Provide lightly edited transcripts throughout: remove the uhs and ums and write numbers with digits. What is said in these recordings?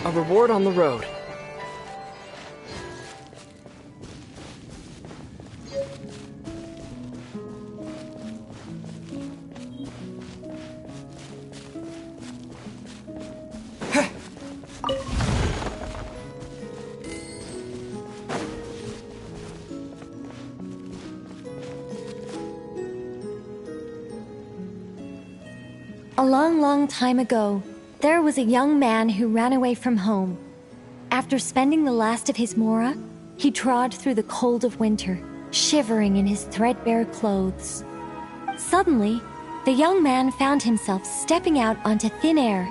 A reward on the road. A long, long time ago, there was a young man who ran away from home. After spending the last of his mora, he trod through the cold of winter, shivering in his threadbare clothes. Suddenly, the young man found himself stepping out onto thin air,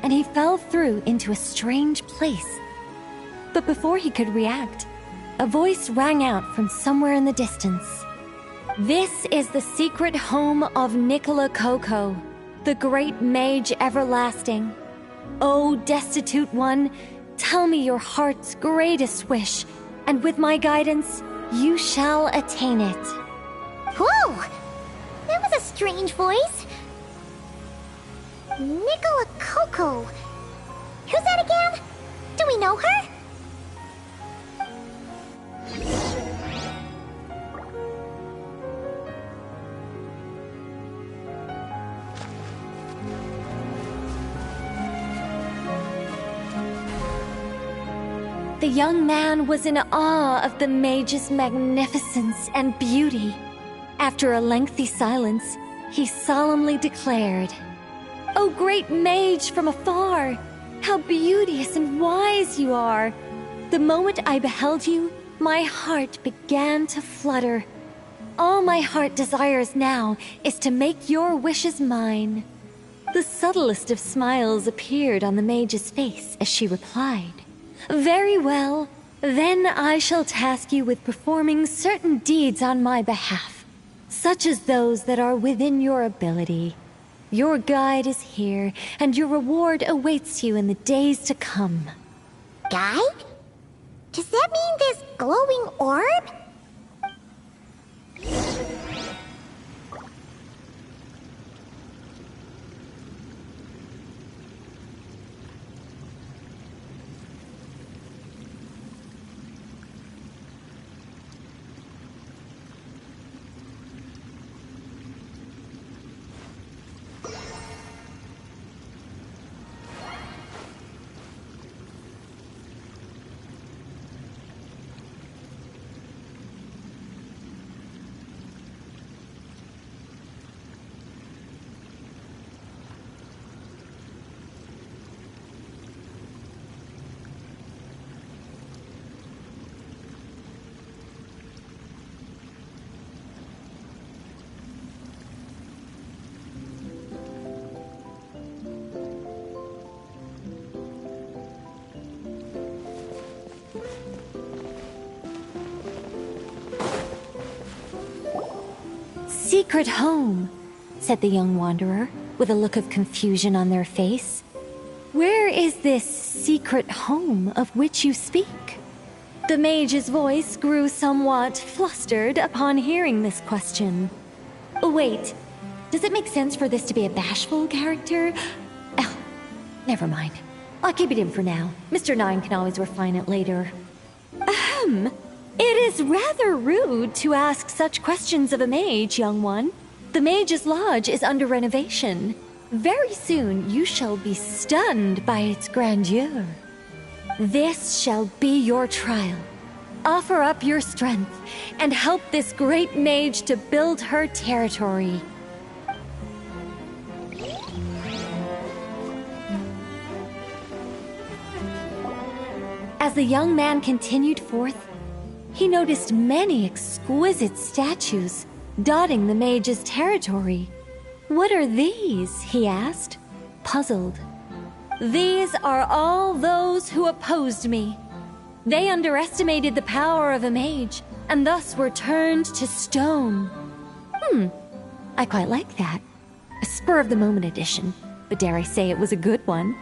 and he fell through into a strange place. But before he could react, a voice rang out from somewhere in the distance. "This is the secret home of Nicola Coco, the great mage everlasting. O destitute one, tell me your heart's greatest wish, and with my guidance, you shall attain it." Whoa! That was a strange voice. Nicola Coco. Who's that again? Do we know her? The young man was in awe of the mage's magnificence and beauty. After a lengthy silence, he solemnly declared, "O great mage from afar, how beauteous and wise you are! The moment I beheld you, my heart began to flutter. All my heart desires now is to make your wishes mine." The subtlest of smiles appeared on the mage's face as she replied, "Very well, then I shall task you with performing certain deeds on my behalf, such as those that are within your ability. Your guide is here, and your reward awaits you in the days to come." Guide? Does that mean this glowing orb? "Secret home," said the young wanderer, with a look of confusion on their face. "Where is this secret home of which you speak?" The mage's voice grew somewhat flustered upon hearing this question. Wait, does it make sense for this to be a bashful character? Oh, never mind. I'll keep it in for now. Mr. Nine can always refine it later. Ahem. It is rather rude to ask such questions of a mage, young one. The Mage's Lodge is under renovation. Very soon you shall be stunned by its grandeur. This shall be your trial. Offer up your strength and help this great mage to build her territory. As the young man continued forth, he noticed many exquisite statues dotting the mage's territory. "What are these?" he asked, puzzled. "These are all those who opposed me. They underestimated the power of a mage, and thus were turned to stone." I quite like that. A spur-of-the-moment addition, but dare I say it was a good one.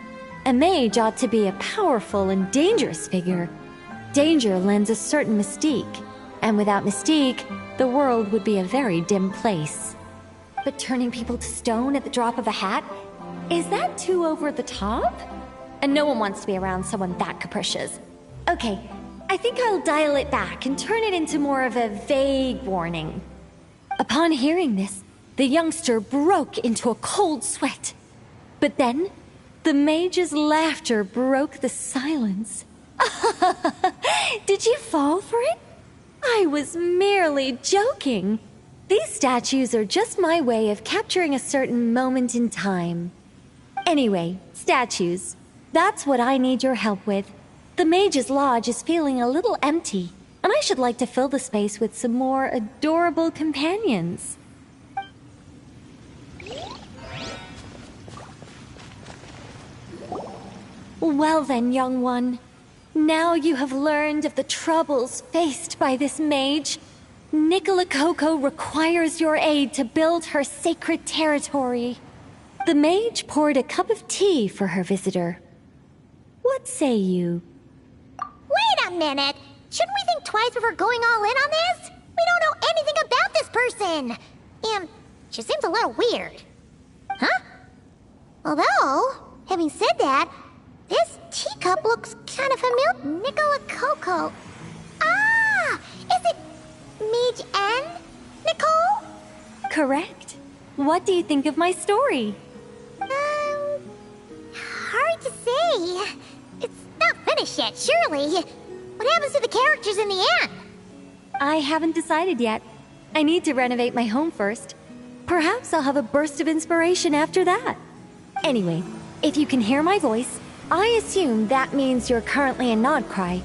A mage ought to be a powerful and dangerous figure. Danger lends a certain mystique, and without mystique, the world would be a very dim place. But turning people to stone at the drop of a hat? Is that too over the top? And no one wants to be around someone that capricious. Okay, I think I'll dial it back and turn it into more of a vague warning. Upon hearing this, the youngster broke into a cold sweat. But then, the mage's laughter broke the silence. Did you fall for it? I was merely joking. These statues are just my way of capturing a certain moment in time. Anyway, statues. That's what I need your help with. The Mage's Lodge is feeling a little empty, and I should like to fill the space with some more adorable companions. Well then, young one. Now you have learned of the troubles faced by this mage. Nicola Coco requires your aid to build her sacred territory. The mage poured a cup of tea for her visitor. What say you? Wait a minute! Shouldn't we think twice before going all in on this? We don't know anything about this person! And she seems a little weird. Huh? Although, having said that, this teacup looks kind of familiar. Nicola Coco. Ah! Is it Mage N? Nicole? Correct. What do you think of my story? Hard to say. It's not finished yet, surely. What happens to the characters in the end? I haven't decided yet. I need to renovate my home first. Perhaps I'll have a burst of inspiration after that. Anyway, if you can hear my voice, I assume that means you're currently in Nodcry.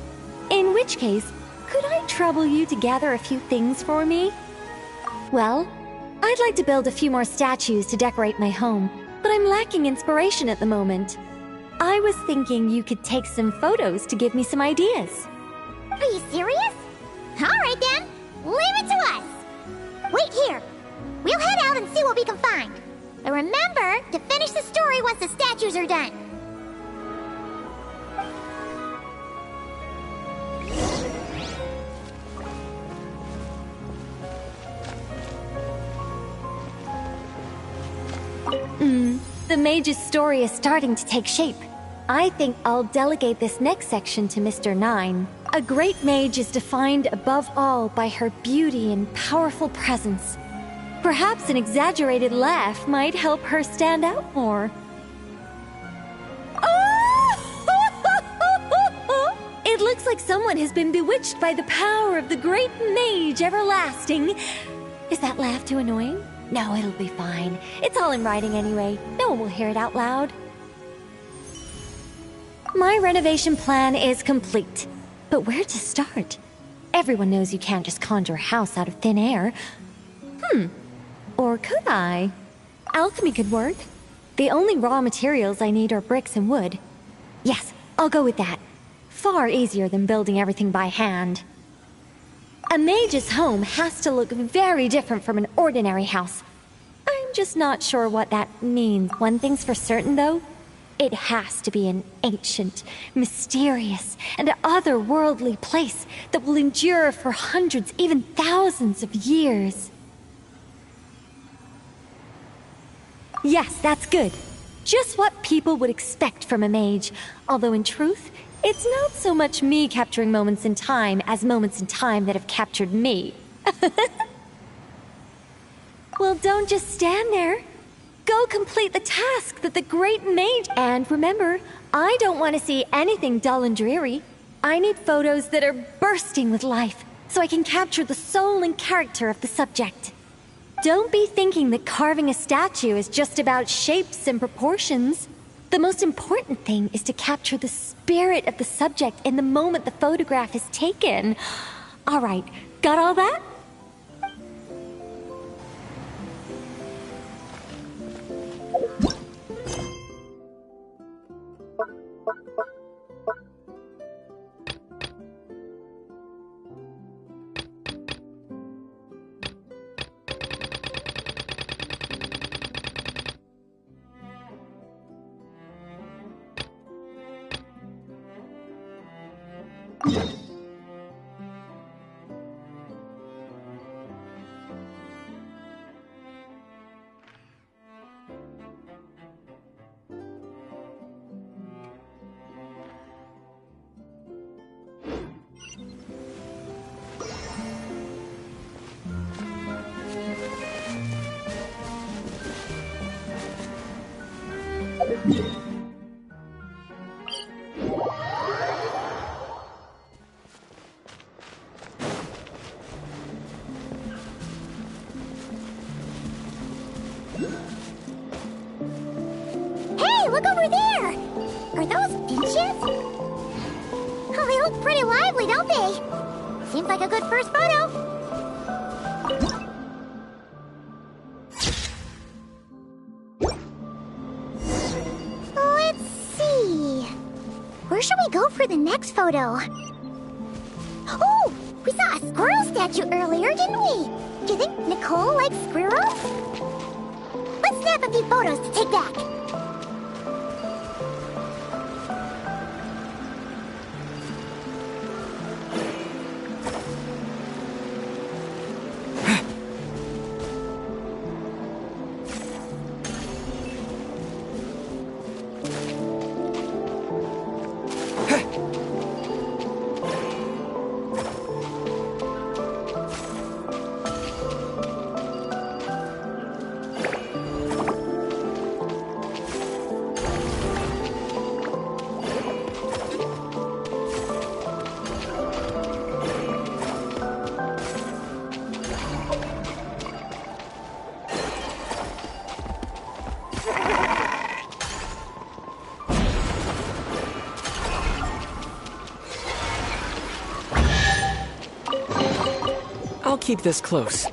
In which case, could I trouble you to gather a few things for me? Well, I'd like to build a few more statues to decorate my home, but I'm lacking inspiration at the moment. I was thinking you could take some photos to give me some ideas. Are you serious? Alright then, leave it to us! Wait here. We'll head out and see what we can find. But remember to finish the story once the statues are done. The mage's story is starting to take shape. I think I'll delegate this next section to Mr. 9. A great mage is defined above all by her beauty and powerful presence. Perhaps an exaggerated laugh might help her stand out more. It looks like someone has been bewitched by the power of the great mage everlasting. Is that laugh too annoying? No, it'll be fine. It's all in writing anyway. No one will hear it out loud. My renovation plan is complete. But where to start? Everyone knows you can't just conjure a house out of thin air. Or could I? Alchemy could work. The only raw materials I need are bricks and wood. Yes, I'll go with that. Far easier than building everything by hand. A mage's home has to look very different from an ordinary house. I'm just not sure what that means. One thing's for certain, though. It has to be an ancient, mysterious, and otherworldly place that will endure for hundreds, even thousands of years. Yes, that's good. Just what people would expect from a mage. Although in truth, it's not so much me capturing moments in time as moments in time that have captured me. Well, don't just stand there. Go complete the task that the great mage... And remember, I don't want to see anything dull and dreary. I need photos that are bursting with life, so I can capture the soul and character of the subject. Don't be thinking that carving a statue is just about shapes and proportions. The most important thing is to capture the spirit of the subject in the moment the photograph is taken. All right, got all that? Hey, look over there! Are those finches? Oh, they look pretty lively, don't they? Seems like a good first photo. Let's see. Where should we go for the next photo? Oh, we saw a squirrel statue earlier, didn't we? Do you think Nicole likes squirrels? Let's snap a few photos to take back. I'll keep this close.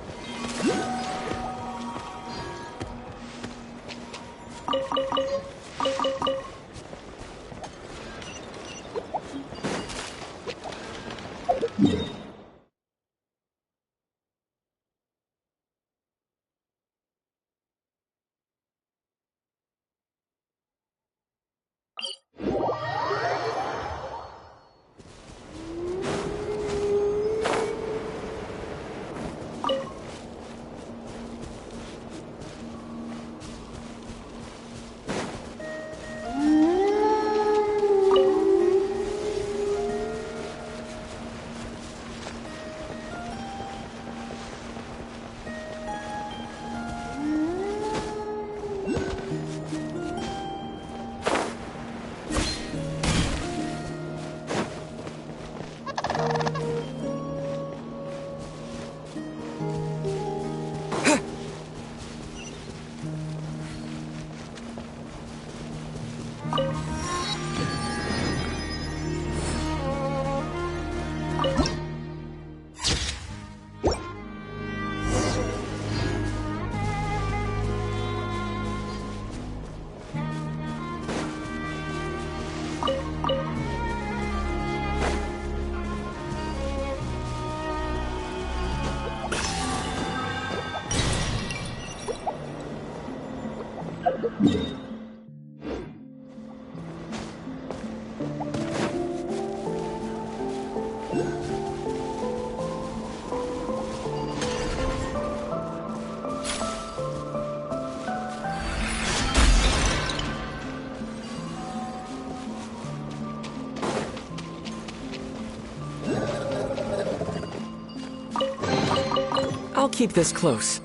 I'll keep this close.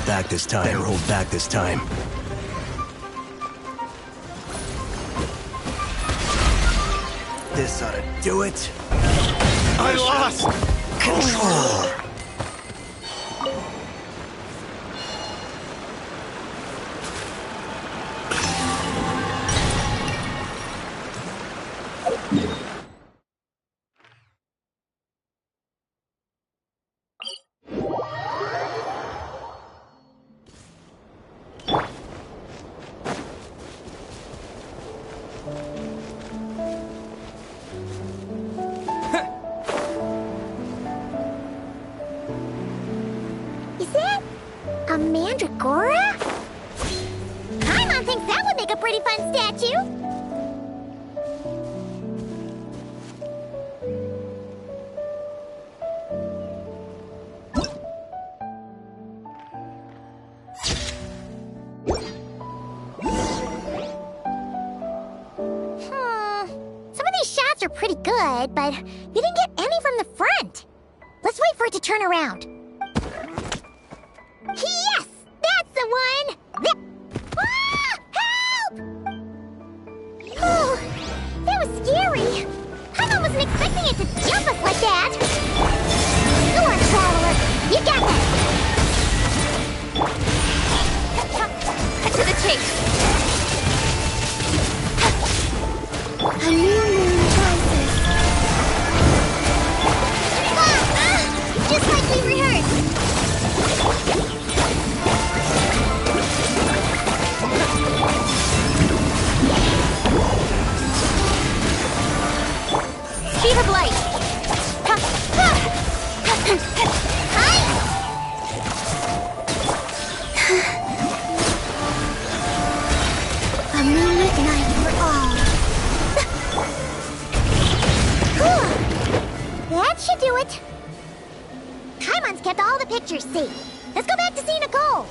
hold back this time. Better hold back this time. This ought to do it. I lost! Control! Is that a mandragora? Paimon thinks that would make a pretty fun statue. Some of these shots are pretty good, but you didn't get any from the front. Let's wait for it to turn around. Yes! That's the one! Ah! Help! Oh, that was scary. Paimon wasn't expecting it to jump us like that. Go on, Traveler. You got this. Cut to the chase. A new moon rises. Just like we rehearsed. Sheet of light. A moonlit night for all. That should do it. Paimon's kept all the pictures safe. Let's go back to see Nicole.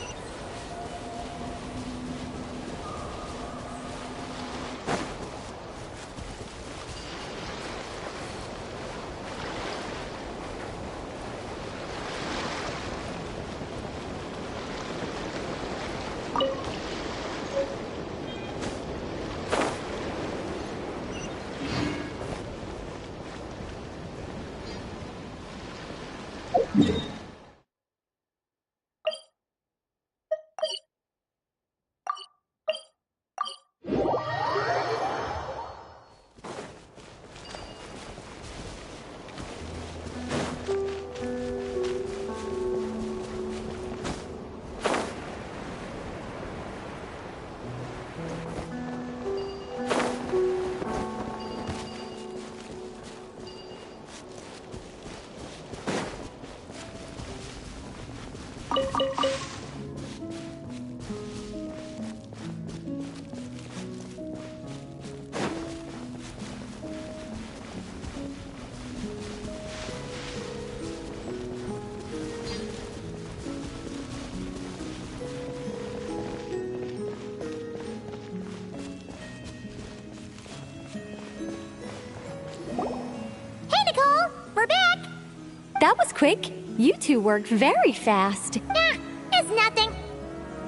That was quick. You two worked very fast. Nah, it's nothing.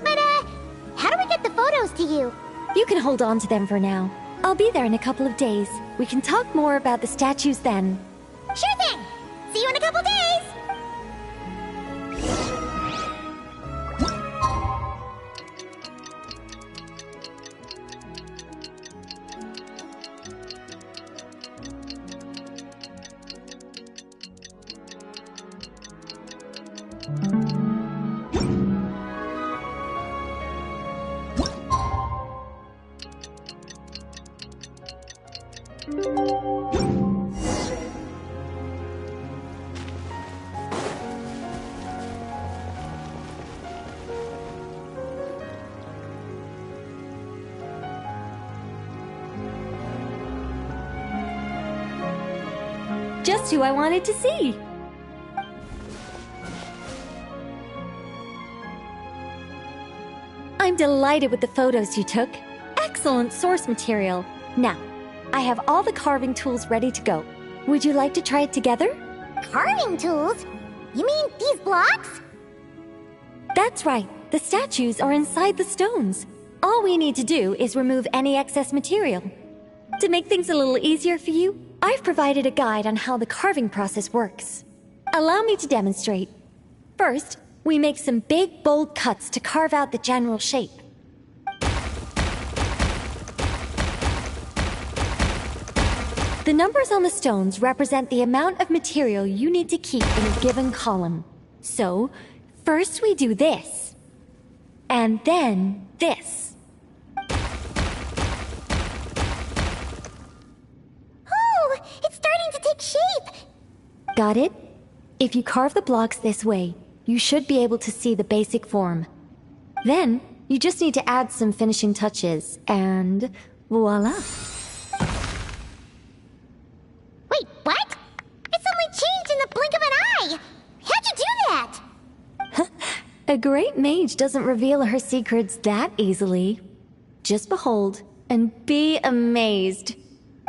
But, how do we get the photos to you? You can hold on to them for now. I'll be there in a couple of days. We can talk more about the statues then. Sure thing! See you in a couple days! Just who I wanted to see. I'm delighted with the photos you took. Excellent source material. Now, I have all the carving tools ready to go. Would you like to try it together? Carving tools? You mean these blocks? That's right. the statues are inside the stones. All we need to do is remove any excess material. To make things a little easier for you, I've provided a guide on how the carving process works. Allow me to demonstrate. First, we make some big, bold cuts to carve out the general shape. The numbers on the stones represent the amount of material you need to keep in a given column. So, first we do this, and then this. Oh, it's starting to take shape! Got it? If you carve the blocks this way, you should be able to see the basic form. Then, you just need to add some finishing touches, and voila! Wait, what? It suddenly changed in the blink of an eye! How'd you do that? A great mage doesn't reveal her secrets that easily. Just behold, and be amazed.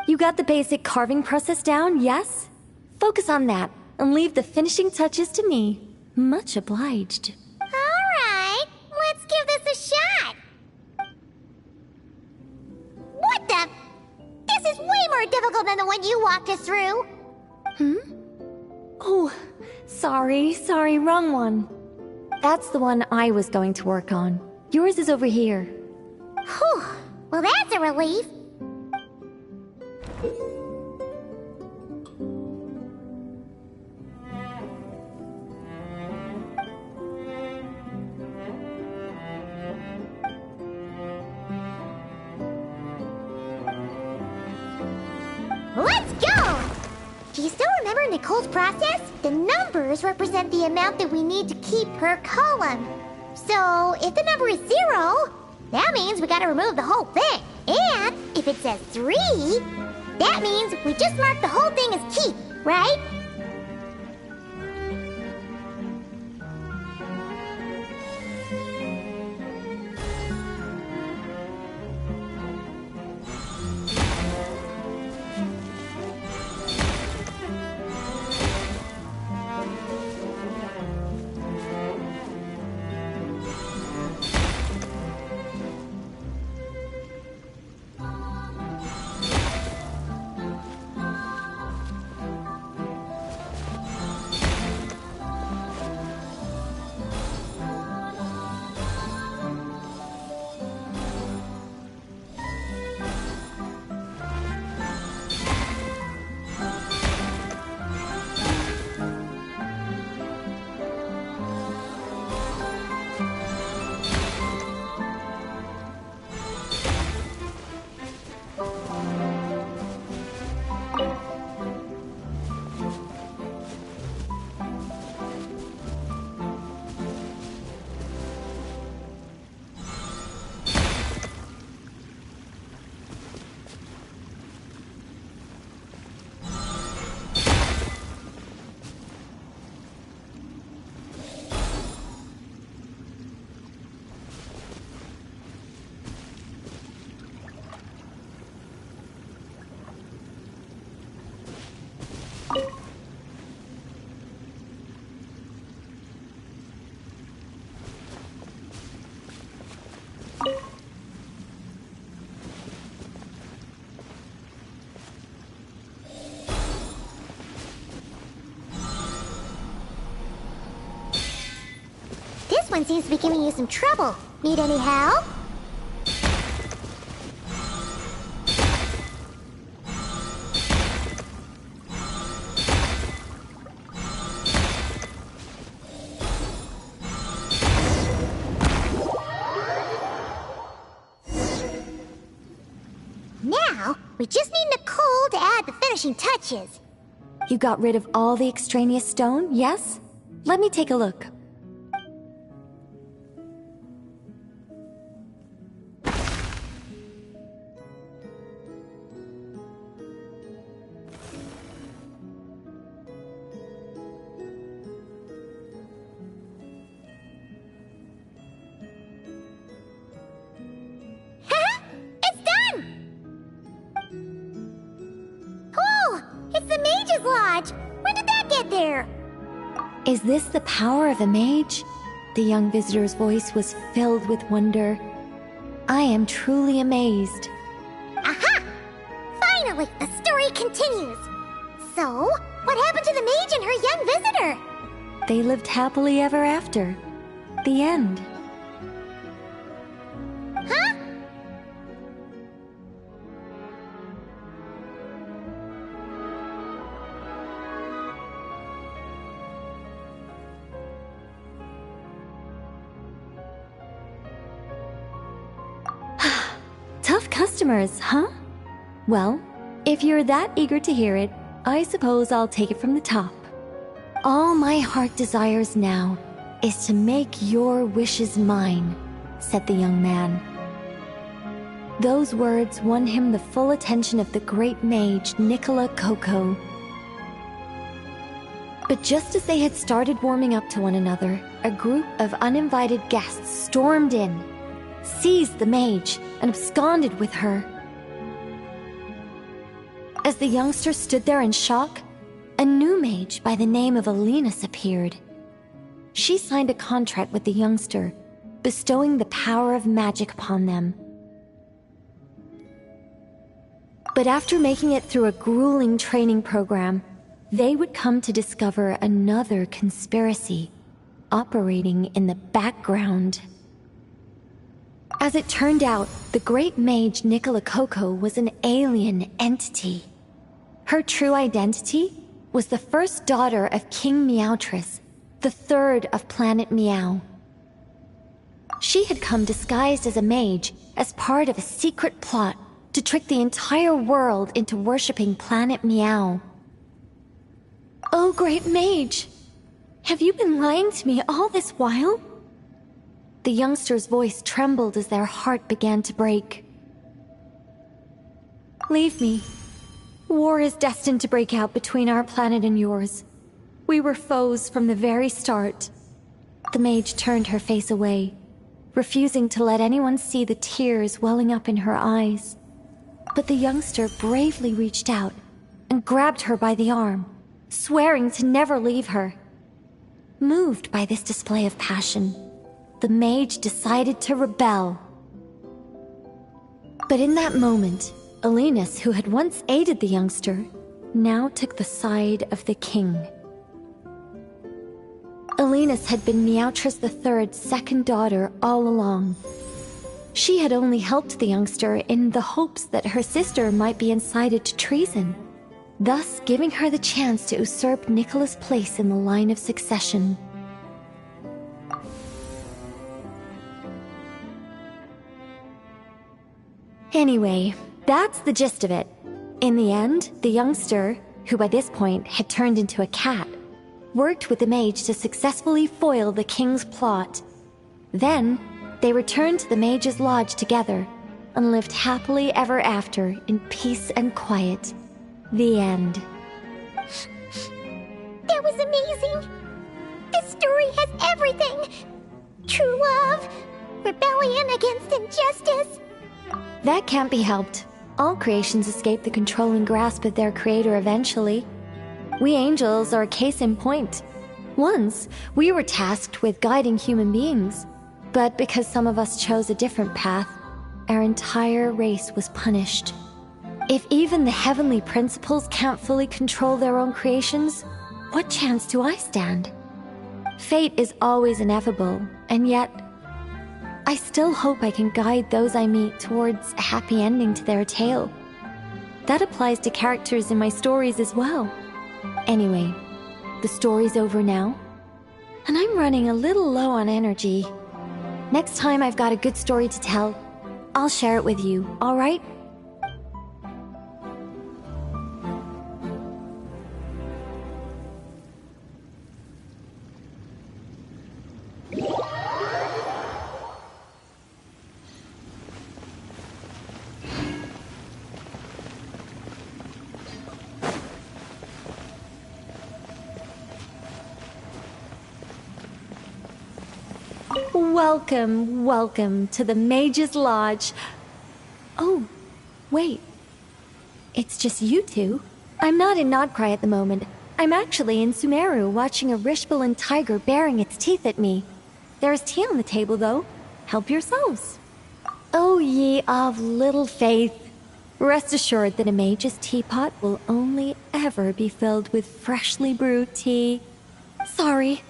You got the basic carving process down, yes? Focus on that, and leave the finishing touches to me. Much obliged. Alright, let's give this a shot! What the? This is way more difficult than the one you walked us through! Oh, sorry, wrong one. That's the one I was going to work on. Yours is over here. Whew, well that's a relief. Let's go! Do you still remember Nicole's process? The numbers represent the amount that we need to keep per column. So, if the number is 0, that means we gotta remove the whole thing. And if it says 3, that means we just mark the whole thing as keep, right? This one seems to be giving you some trouble. Need any help? Now, we just need Nicole to add the finishing touches. You got rid of all the extraneous stone, yes? Let me take a look. It's done! Oh, it's the Mage's Lodge! When did that get there? Is this the power of a mage? The young visitor's voice was filled with wonder. I am truly amazed. Aha! Finally, the story continues. So, what happened to the mage and her young visitor? They lived happily ever after. The end. Huh? Tough customers, huh? Well, if you're that eager to hear it, I suppose I'll take it from the top. All my heart desires now is to make your wishes mine, said the young man. Those words won him the full attention of the great mage Nicola Coco. But just as they had started warming up to one another, a group of uninvited guests stormed in, seized the mage, and absconded with her. As the youngster stood there in shock, a new mage by the name of Alinus appeared. She signed a contract with the youngster, bestowing the power of magic upon them. But after making it through a grueling training program, they would come to discover another conspiracy operating in the background. As it turned out, the great mage Nicola Coco was an alien entity. Her true identity was the first daughter of King Meowtress, the third of Planet Meow. She had come disguised as a mage as part of a secret plot to trick the entire world into worshipping Planet Meow. Oh, great mage! Have you been lying to me all this while? The youngster's voice trembled as their heart began to break. Leave me. War is destined to break out between our planet and yours. We were foes from the very start. The mage turned her face away, refusing to let anyone see the tears welling up in her eyes. But the youngster bravely reached out and grabbed her by the arm, swearing to never leave her. Moved by this display of passion, the mage decided to rebel. But in that moment, Alinus, who had once aided the youngster, now took the side of the king. Alinus had been Meowtress III's second daughter all along. She had only helped the youngster in the hopes that her sister might be incited to treason, thus giving her the chance to usurp Nicola's place in the line of succession. Anyway, that's the gist of it. In the end, the youngster, who by this point had turned into a cat, worked with the mage to successfully foil the king's plot. Then, they returned to the mage's lodge together and lived happily ever after in peace and quiet. The end. That was amazing! This story has everything! True love, rebellion against injustice. That can't be helped. All creations escape the controlling grasp of their creator eventually. We angels are a case in point. Once, we were tasked with guiding human beings, but because some of us chose a different path, our entire race was punished. If even the heavenly principles can't fully control their own creations, what chance do I stand? Fate is always ineffable, and yet, I still hope I can guide those I meet towards a happy ending to their tale. That applies to characters in my stories as well. Anyway, the story's over now, and I'm running a little low on energy. Next time I've got a good story to tell, I'll share it with you, all right? Welcome, welcome to the Mage's Lodge. Oh, wait. It's just you two. I'm not in Nodcry at the moment. I'm actually in Sumeru watching a Rishbalin tiger baring its teeth at me. There's tea on the table, though. Help yourselves. O ye of little faith, rest assured that a mage's teapot will only ever be filled with freshly brewed tea. Sorry,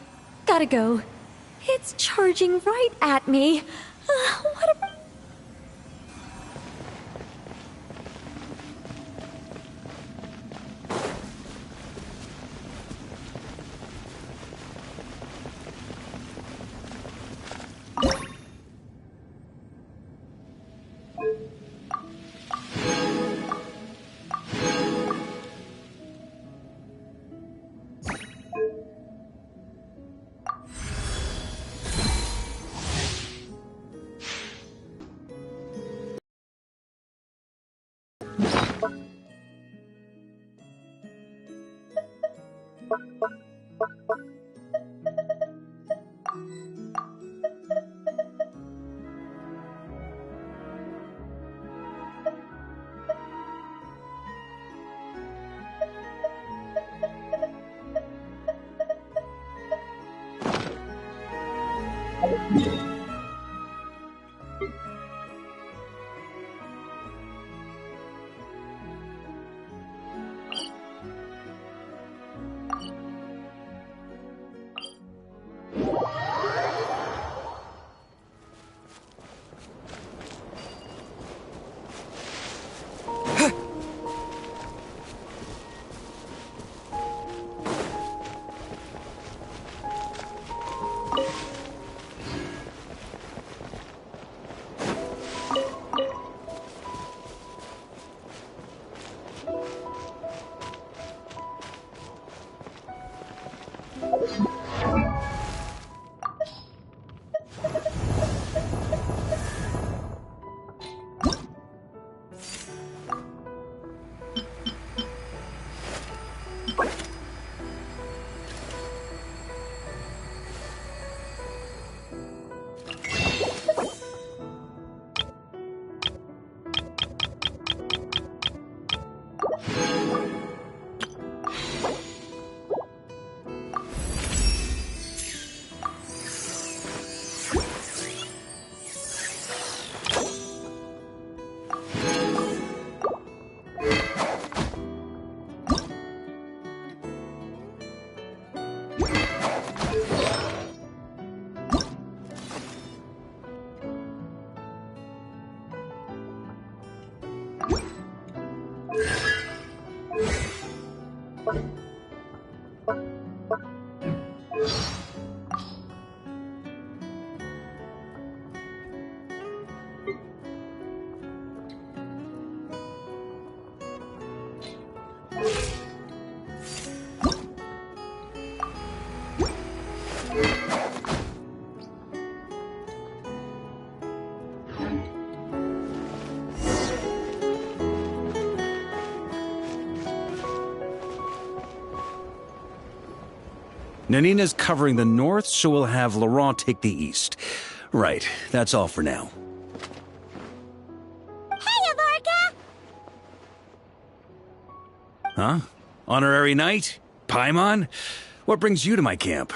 gotta go. It's charging right at me. What a... Nanina's covering the north, so we'll have Laurent take the east. Right, that's all for now. Hey, Varka! Huh? Honorary knight? Paimon? What brings you to my camp?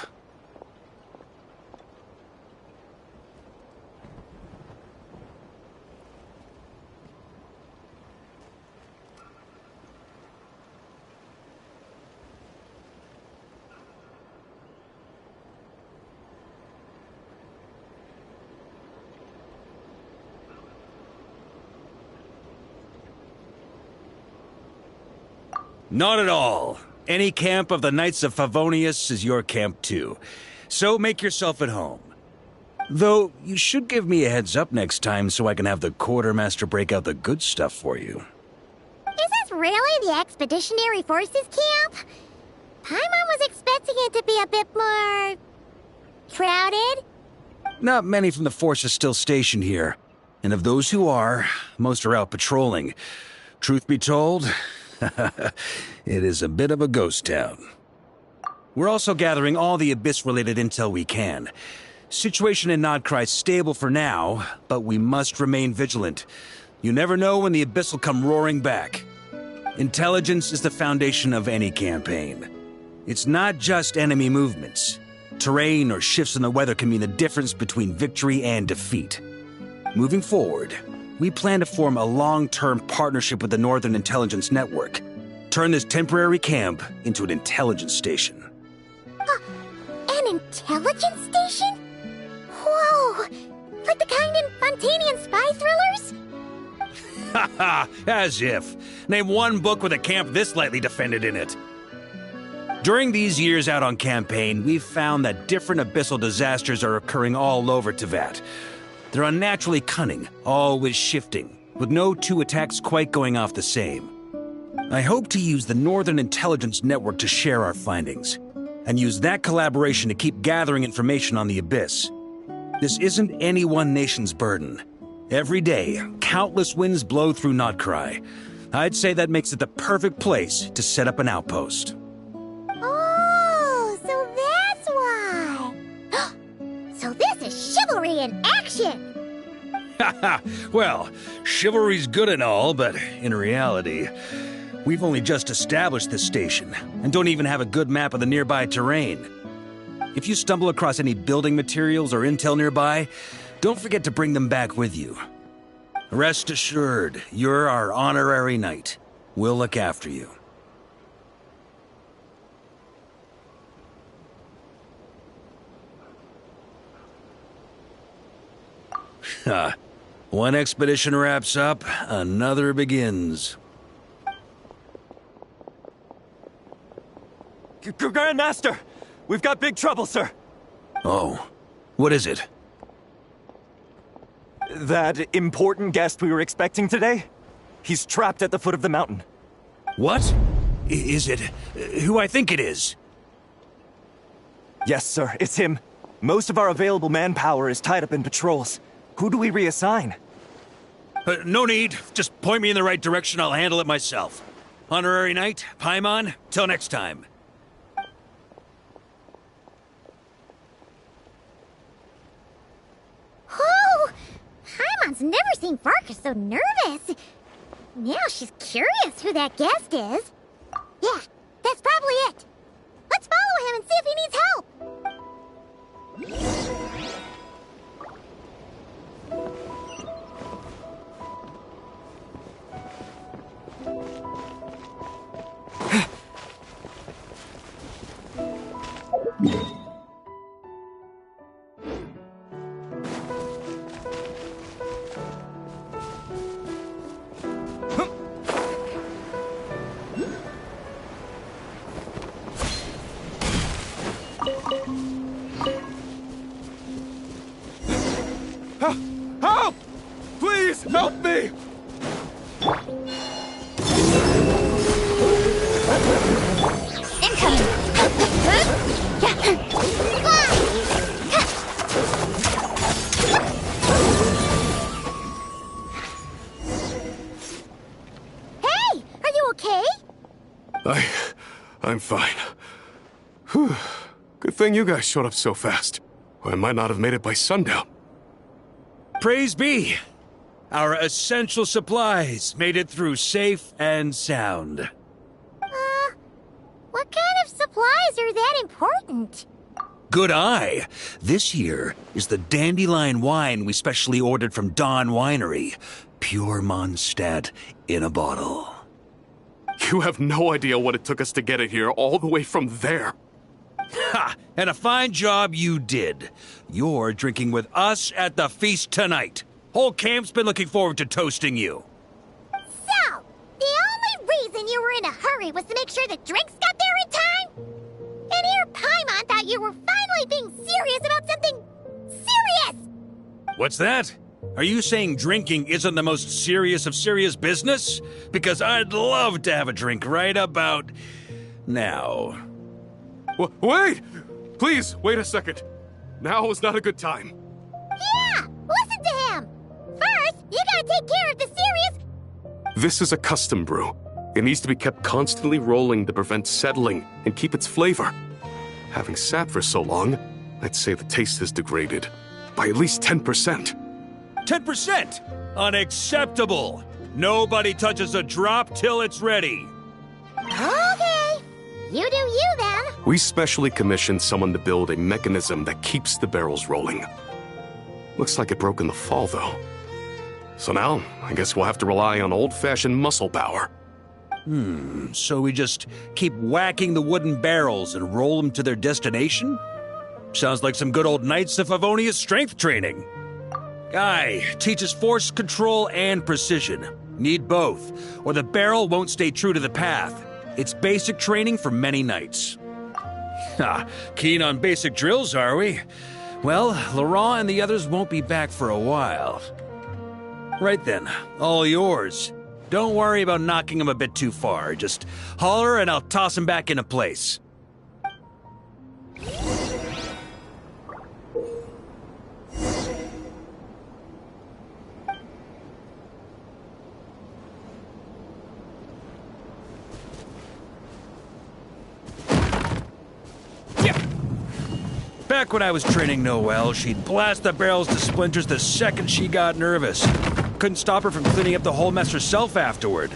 Not at all. Any camp of the Knights of Favonius is your camp too. So make yourself at home. Though, you should give me a heads up next time so I can have the quartermaster break out the good stuff for you. Is this really the Expeditionary Forces camp? Paimon was expecting it to be a bit more... crowded? Not many from the force are still stationed here. And of those who are, most are out patrolling. Truth be told, it is a bit of a ghost town. We're also gathering all the Abyss-related intel we can. Situation in Nodcry's stable for now, but we must remain vigilant. You never know when the Abyss will come roaring back. Intelligence is the foundation of any campaign. It's not just enemy movements. Terrain or shifts in the weather can mean the difference between victory and defeat. Moving forward, we plan to form a long-term partnership with the Northern Intelligence Network. Turn this temporary camp into an intelligence station. An intelligence station? Whoa! Like the kind in Fontanian spy thrillers? Haha, as if. Name one book with a camp this lightly defended in it. During these years out on campaign, we've found that different abyssal disasters are occurring all over Teyvat. They're unnaturally cunning, always shifting, with no two attacks quite going off the same. I hope to use the Northern Intelligence Network to share our findings, and use that collaboration to keep gathering information on the Abyss. This isn't any one nation's burden. Every day, countless winds blow through Notcry. I'd say that makes it the perfect place to set up an outpost. Oh, so that's why. So this is chivalry in action. Haha, well, chivalry's good and all, but in reality, we've only just established this station, and don't even have a good map of the nearby terrain. If you stumble across any building materials or intel nearby, don't forget to bring them back with you. Rest assured, you're our honorary knight. We'll look after you. One expedition wraps up, another begins. Grandmaster! We've got big trouble, sir! Oh, what is it? That important guest we were expecting today? He's trapped at the foot of the mountain. What? Is it who I think it is? Yes, sir, it's him. Most of our available manpower is tied up in patrols. Who do we reassign? No need. Just point me in the right direction. I'll handle it myself. Honorary Knight, Paimon, till next time. Whoa! Paimon's never seen Varka so nervous. Now she's curious who that guest is. Yeah, that's probably it. Let's follow him and see if he needs help. Help! Please, help me! Incoming! Hey, are you okay? I'm fine. Whew. Good thing you guys showed up so fast. Or I might not have made it by sundown. Praise be! Our essential supplies made it through safe and sound. What kind of supplies are that important? Good eye! This here is the dandelion wine we specially ordered from Dawn Winery. Pure Mondstadt in a bottle. You have no idea what it took us to get it here all the way from there. Ha! And a fine job you did. You're drinking with us at the feast tonight. Whole camp's been looking forward to toasting you. So, the only reason you were in a hurry was to make sure the drinks got there in time? And here Paimon thought you were finally being serious about something serious! What's that? Are you saying drinking isn't the most serious of serious business? Because I'd love to have a drink right about now. Wait! Please, wait a second. Now is not a good time. Yeah, listen to him! First, you gotta take care of the serious... This is a custom brew. It needs to be kept constantly rolling to prevent settling and keep its flavor. Having sat for so long, I'd say the taste has degraded by at least 10%. 10%? Unacceptable! Nobody touches a drop till it's ready. Okay, you do you then. We specially commissioned someone to build a mechanism that keeps the barrels rolling. Looks like it broke in the fall, though. So now, I guess we'll have to rely on old-fashioned muscle power. So we just keep whacking the wooden barrels and roll them to their destination? Sounds like some good old Knights of Favonia's strength training. Aye, teaches force control and precision. Need both, or the barrel won't stay true to the path. It's basic training for many knights. Keen on basic drills, are we? Well, Laurent and the others won't be back for a while. Right then, all yours. Don't worry about knocking him a bit too far. Just holler and I'll toss him back into place. Back when I was training Noelle, she'd blast the barrels to splinters the second she got nervous. Couldn't stop her from cleaning up the whole mess herself afterward.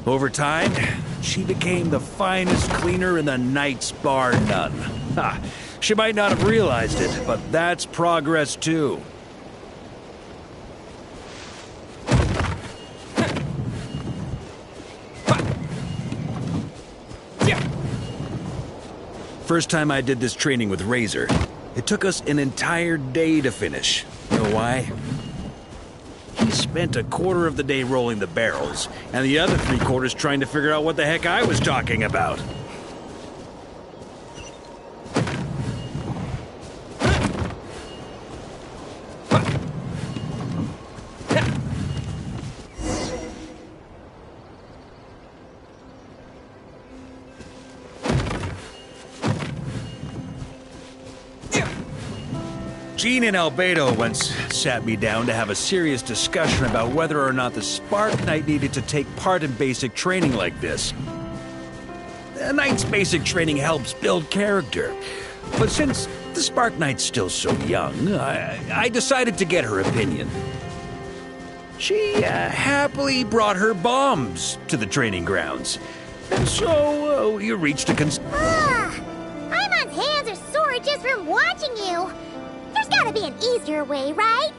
Over time, she became the finest cleaner in the Knights, bar none. She might not have realized it, but that's progress too. First time I did this training with Razor, it took us an entire day to finish. You know why? He spent a quarter of the day rolling the barrels, and the other 3/4 trying to figure out what the heck I was talking about. Jean and Albedo once sat me down to have a serious discussion about whether or not the Spark Knight needed to take part in basic training like this. A Knight's basic training helps build character, but since the Spark Knight's still so young, I decided to get her opinion. She happily brought her bombs to the training grounds, and so we reached a Paimon's hands are sore just from watching you. There's gotta be an easier way, right?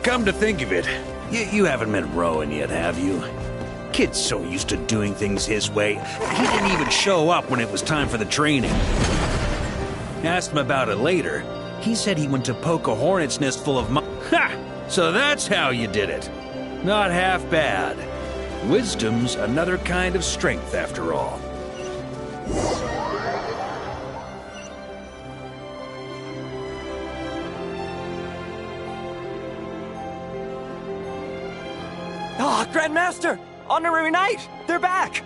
Come to think of it, you haven't met Rowan yet, have you? Kid's so used to doing things his way, he didn't even show up when it was time for the training. Asked him about it later. He said he went to poke a hornet's nest full of Ha! So that's how you did it. Not half bad. Wisdom's another kind of strength, after all. Ah, Grandmaster! Honorary Knight! They're back!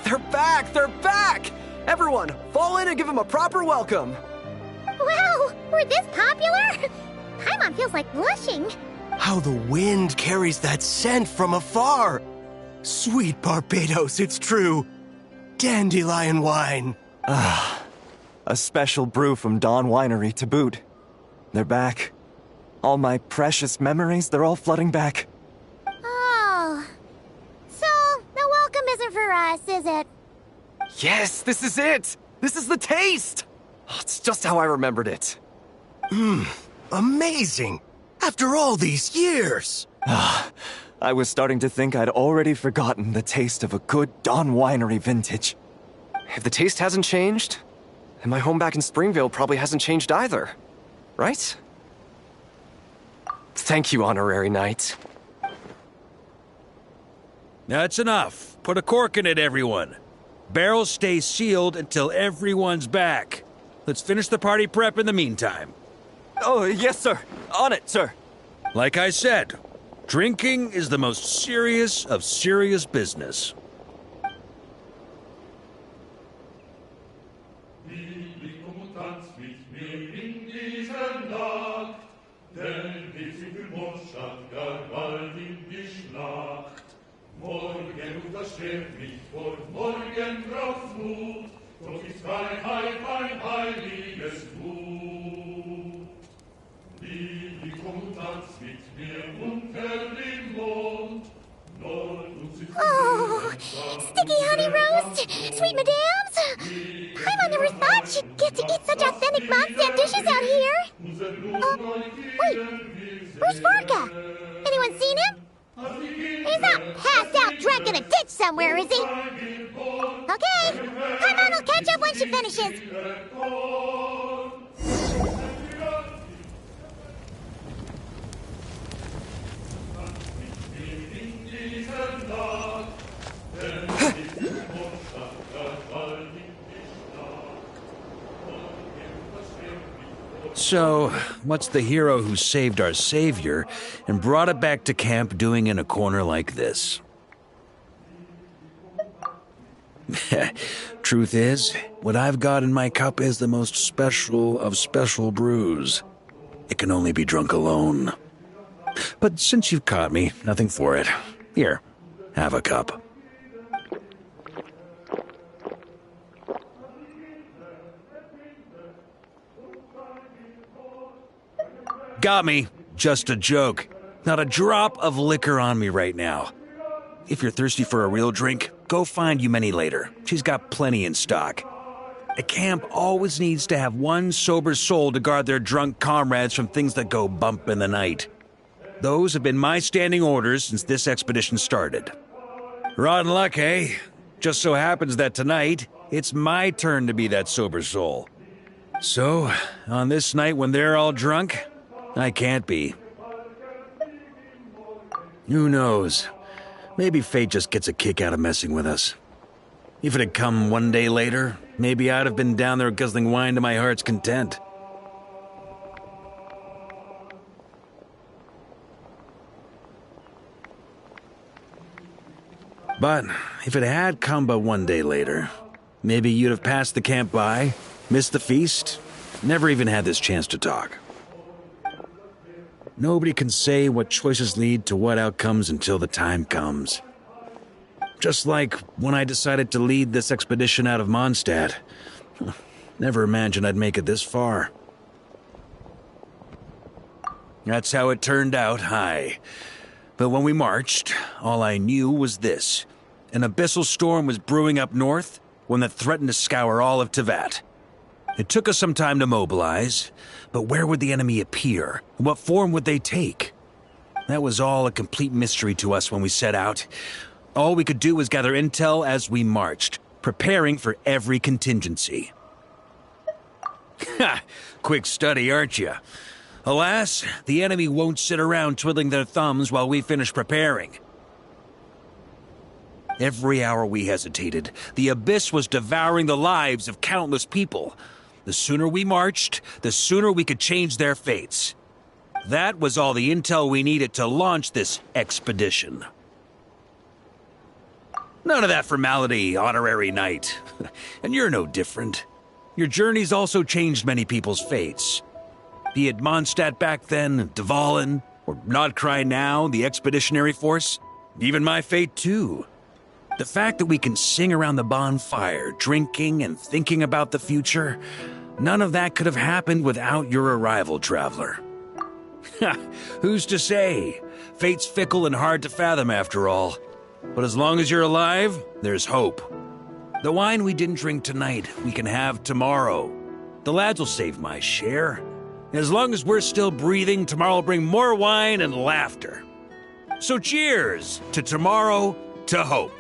They're back! They're back! Everyone, fall in and give them a proper welcome! Wow, we're this popular? Paimon feels like blushing. How the wind carries that scent from afar! Sweet Barbados, it's true. Dandelion wine. A special brew from Dawn Winery to boot. They're back. All my precious memories, they're all flooding back. Oh. So, the welcome isn't for us, is it? Yes, this is it! This is the taste! Oh, it's just how I remembered it. Amazing! After all these years! I was starting to think I'd already forgotten the taste of a good Dawn Winery vintage. If the taste hasn't changed, then my home back in Springvale probably hasn't changed either. Right? Thank you, Honorary Knight. That's enough. Put a cork in it, everyone. Barrels stay sealed until everyone's back. Let's finish the party prep in the meantime. Oh, yes, sir. On it, sir. Like I said, drinking is the most serious of serious business. Morgen untersteht mich vor morgen braucht's Mut, doch ist Freiheit ein heiliges Gut. Liebe, komm und tanz mit mir unter dem Mond, Oh, sticky honey roast, sweet madams. Paimon never thought she'd get to eat such authentic Mondstadt dishes out here. Wait, where's Varka? Anyone seen him? He's not passed out drunk in a ditch somewhere, is he? Okay, Paimon will catch up when she finishes. So, what's the hero who saved our savior and brought it back to camp doing in a corner like this? Truth is, what I've got in my cup is the most special of special brews. It can only be drunk alone. But since you've caught me, nothing for it. Here, have a cup. Got me. Just a joke. Not a drop of liquor on me right now. If you're thirsty for a real drink, go find Yumeni later. She's got plenty in stock. A camp always needs to have one sober soul to guard their drunk comrades from things that go bump in the night. Those have been my standing orders since this expedition started. Rotten luck, eh? Just so happens that tonight, it's my turn to be that sober soul. So, on this night when they're all drunk, I can't be. Who knows? Maybe fate just gets a kick out of messing with us. If it had come one day later, maybe I'd have been down there guzzling wine to my heart's content. But if it had come but one day later, maybe you'd have passed the camp by, missed the feast, never even had this chance to talk. Nobody can say what choices lead to what outcomes until the time comes. Just like when I decided to lead this expedition out of Mondstadt. Never imagined I'd make it this far. That's how it turned out, aye. But when we marched, all I knew was this. An abyssal storm was brewing up north, one that threatened to scour all of Teyvat. It took us some time to mobilize, but where would the enemy appear? What form would they take? That was all a complete mystery to us when we set out. All we could do was gather intel as we marched, preparing for every contingency. Ha! Quick study, aren't you? Alas, the enemy won't sit around twiddling their thumbs while we finish preparing. Every hour we hesitated, the abyss was devouring the lives of countless people. The sooner we marched, the sooner we could change their fates. That was all the intel we needed to launch this expedition. None of that formality, honorary knight. And you're no different. Your journey's also changed many people's fates. Be it Mondstadt back then, Dvalin, or Nodcry now, the expeditionary force. Even my fate, too. The fact that we can sing around the bonfire, drinking and thinking about the future, none of that could have happened without your arrival, traveler. Who's to say? Fate's fickle and hard to fathom after all. But as long as you're alive, there's hope. The wine we didn't drink tonight, we can have tomorrow. The lads will save my share. As long as we're still breathing, tomorrow will bring more wine and laughter. So cheers to tomorrow, to hope.